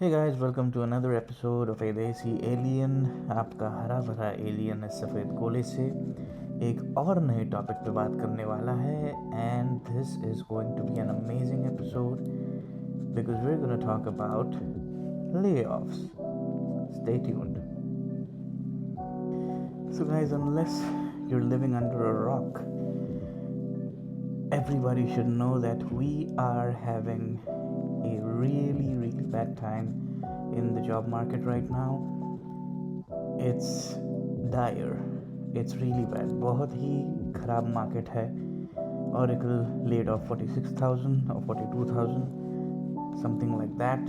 Hey guys, welcome to another episode of A Desi Alien. आपका हरा भरा alien इस सफ़ेद गोले से एक और नए टॉपिक पे बात करने वाला है and this is going to be an amazing episode because we are gonna talk about layoffs. Stay tuned. So guys, unless you're living under a rock, everybody should know that we are having a really bad time in the job market right now. It's dire. It's really bad. बहुत ही खराब market है. Oracle laid off 46,000 or 42,000, something like that.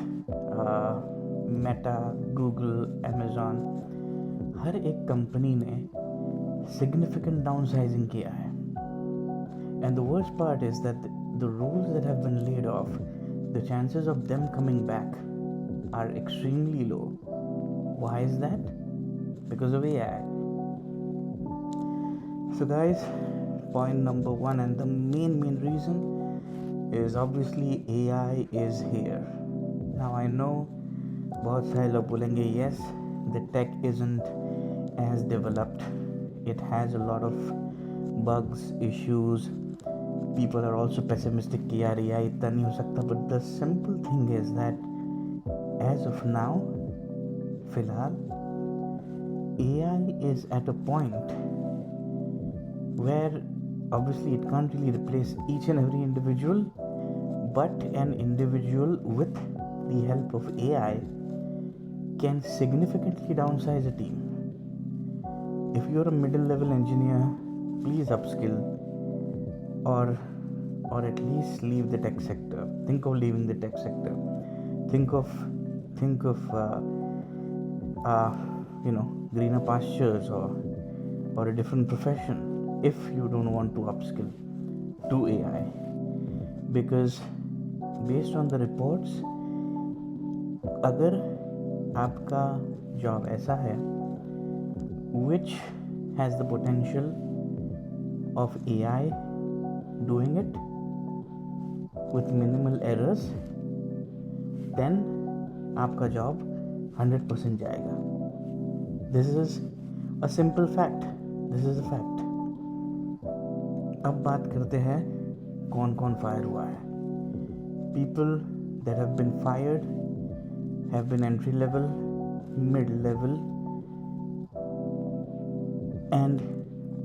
Meta, Google, Amazon, हर एक company ने significant downsizing किया है. And the worst part is that the roles that have been laid off, the chances of them coming back are extremely low. Why is that? Because of AI. So guys, point number one and the main reason is obviously AI is here. Now I know बहुत सारे लोग बोलेंगे yes, the tech isn't as developed. It has a lot of bugs, issues. People are also pessimistic कि यार AI इतना नहीं हो सकता. But the simple thing is that as of now, फिलहाल AI is at a point where obviously it can't really replace each and every individual, but an individual with the help of AI can significantly downsize a team. If you're a middle level engineer, please upskill or at least leave the tech sector. Think of leaving the tech sector. Think of greener pastures or a different profession if you don't want to upskill to AI, because based on the reports, अगर आपका job ऐसा है which has the potential of AI doing it with minimal errors, then आपका job 100% जाएगा. This is a simple fact. This is a fact. अब बात करते हैं कौन कौन फायर हुआ है. People that have been fired have been entry level, mid level, and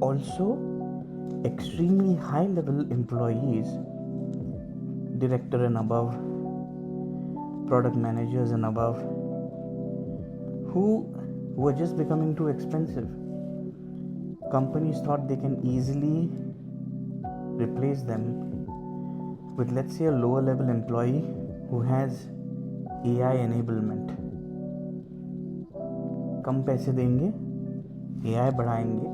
also extremely high level employees, director and above, product managers and above, who were just becoming too expensive. Companies thought they can easily replace them with, let's say, a lower level employee who has AI enablement. कम पैसे देंगे, AI बढ़ाएंगे.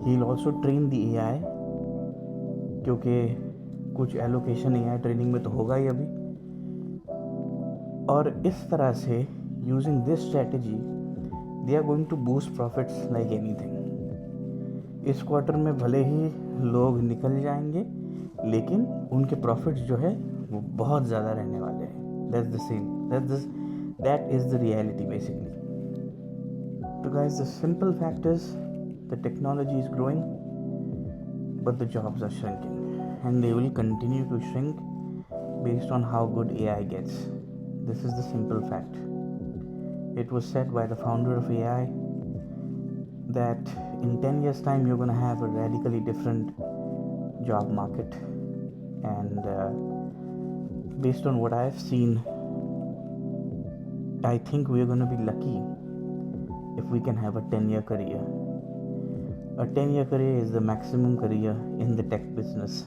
He'll also train the AI, क्योंकि कुछ allocation AI training में तो होगा ही अभी. और इस तरह से using this strategy they are going to boost profits like anything. इस क्वार्टर में भले ही लोग निकल जाएंगे, लेकिन उनके प्रॉफिट्स जो है वो बहुत ज़्यादा रहने वाले हैं. That's the same. That is the reality basically. So guys, the simple fact is the technology is growing, but the jobs are shrinking, and they will continue to shrink based on how good AI gets. This is the simple fact. It was said by the founder of AI that in 10 years time you're going to have a radically different job market, and based on what I've seen, I think we're going to be lucky if we can have a 10-year career. A 10-year career is the maximum career in the tech business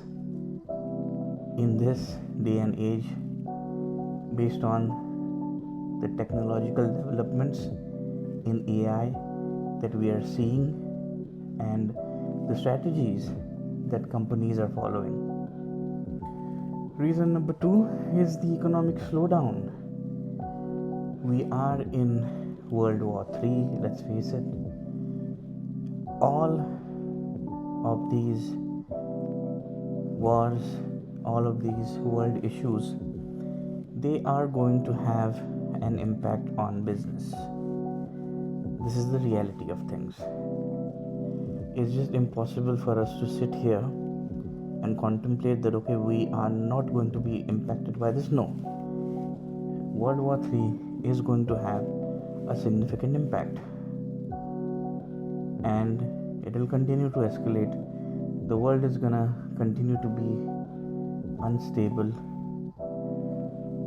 in this day and age, based on the technological developments in AI that we are seeing and the strategies that companies are following. Reason number 2 is the economic slowdown. We are in World War III, let's face it. All of these wars, all of these world issues, they are going to have an impact on business. This is the reality of things. It's just impossible for us to sit here and contemplate that, okay, we are not going to be impacted by this. No. World War III is going to have a significant impact, and it will continue to escalate. The world is gonna continue to be unstable,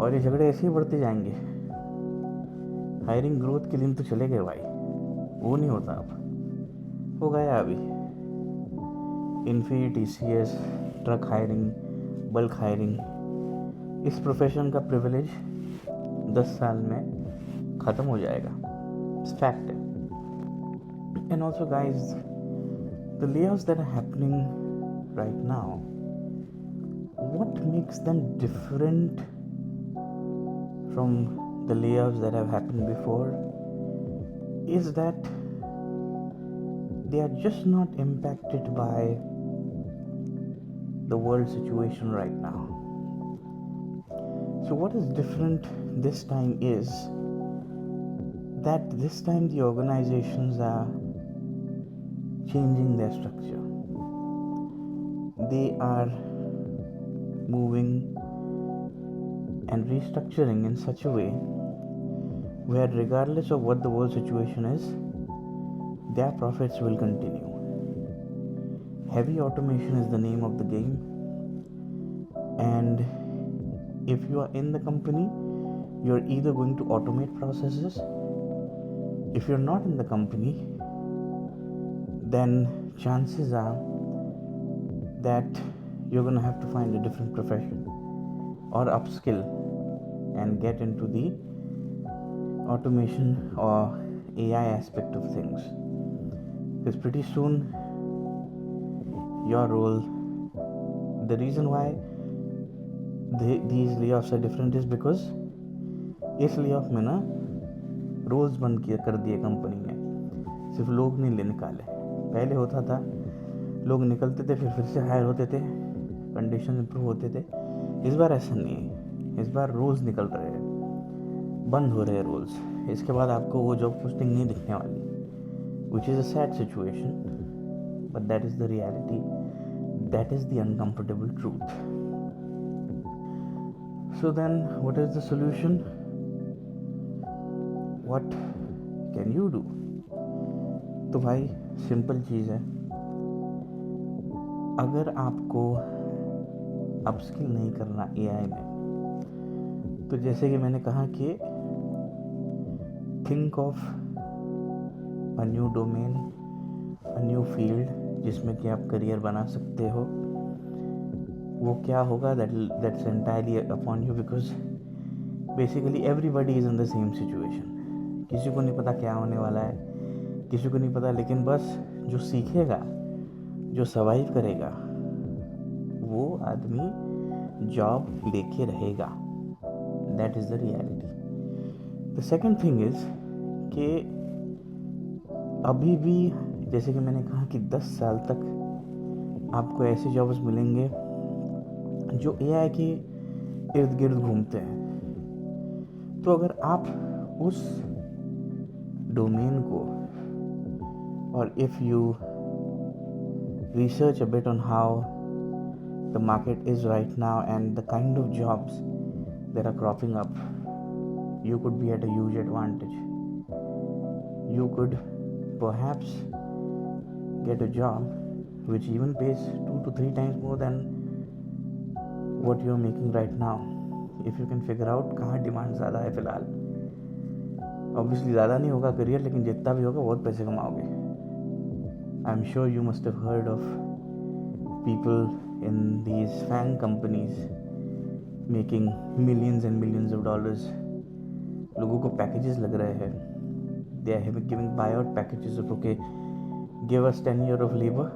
और ये झगड़े ऐसे ही बढ़ते जाएंगे. Hiring growth के दिन तो चले गए भाई, वो नहीं होता अब, हो गया अभी. इन्फी, TCS, ट्रक हायरिंग, बल्क हायरिंग, इस प्रोफेशन का प्रिविलेज 10 साल में ख़त्म हो जाएगा. फैक्ट है. And also guys, the layoffs that are happening right now, what makes them different from the layoffs that have happened before is that they are just not impacted by the world situation right now. So what is different this time is that this time the organizations are changing their structure. They are moving and restructuring in such a way where regardless of what the world situation is, their profits will continue. Heavy automation is the name of the game, and if you are in the company, you're either going to automate processes. If you're not in the company, then chances are that you're going to have to find a different profession or upskill and get into the automation or AI aspect of things, because pretty soon your role, the reason why these layoffs are different is because इस layoff में ना roles बंद कर दिए company ने, सिर्फ लोग नहीं निकाले. पहले होता था लोग निकलते थे, फिर से हायर होते थे, कंडीशन इंप्रूव होते थे. इस बार ऐसा नहीं है. इस बार रोल्स निकल रहे हैं, बंद हो रहे हैं रोल्स. इसके बाद आपको वो जॉब पोस्टिंग नहीं दिखने वाली, which is a sad situation, but that is the reality. That is the uncomfortable truth. So then what is the solution? What can you do? तो भाई सिंपल चीज़ है. अगर आपको अपस्किल नहीं करना AI में, तो जैसे कि मैंने कहा कि think of a new domain, a new field जिसमें कि आप करियर बना सकते हो. वो क्या होगा, that's entirely upon you, because basically everybody is in the same situation. किसी को नहीं पता क्या होने वाला है, किसी को नहीं पता, लेकिन बस जो सीखेगा, जो सर्वाइव करेगा, वो आदमी जॉब लेके रहेगा. That is the reality. The second thing is कि अभी भी जैसे कि मैंने कहा कि 10 साल तक आपको ऐसे जॉब्स मिलेंगे जो AI के इर्द गिर्द घूमते हैं. तो अगर आप उस डोमेन को, और if you research a bit on how the market is right now and the kind of jobs that are cropping up, you could be at a huge advantage. You could perhaps get a job which even pays 2 to 3 times more than what you're making right now, if you can figure out कहाँ demand ज़्यादा है फ़िलहाल. Obviously ज़्यादा नहीं होगा career, लेकिन जितना भी होगा बहुत पैसे कमाओगे. I'm sure you must have heard of people in these FANG companies making millions and millions of dollars. लोगों को पैकेजेस लग रहे हैं. They are giving buyout packages of, okay, give us 10 years of labor,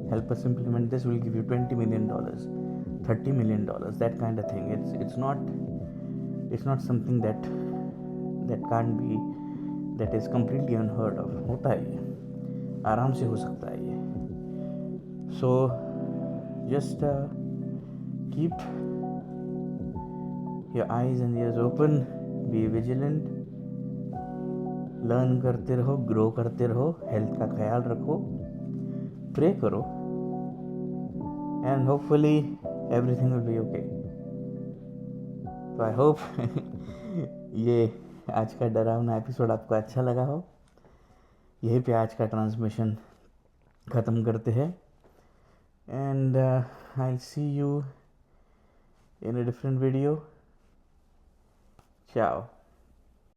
help us implement this, we'll give you $20 million, $30 million, that kind of thing. It's not something that can't be, that is completely unheard of. होता है ये, आराम से हो सकता है ये. So just keep your eyes and years open, be vigilant, learn करते रहो, ग्रो करते रहो, हेल्थ का ख्याल रखो, प्रे करो, and hopefully everything will be okay. तो आई होप ये आज का डरावना एपिसोड आपको अच्छा लगा हो। यहीं पे आज का ट्रांसमिशन ख़त्म करते हैं, and I will see you in a different video. Ciao.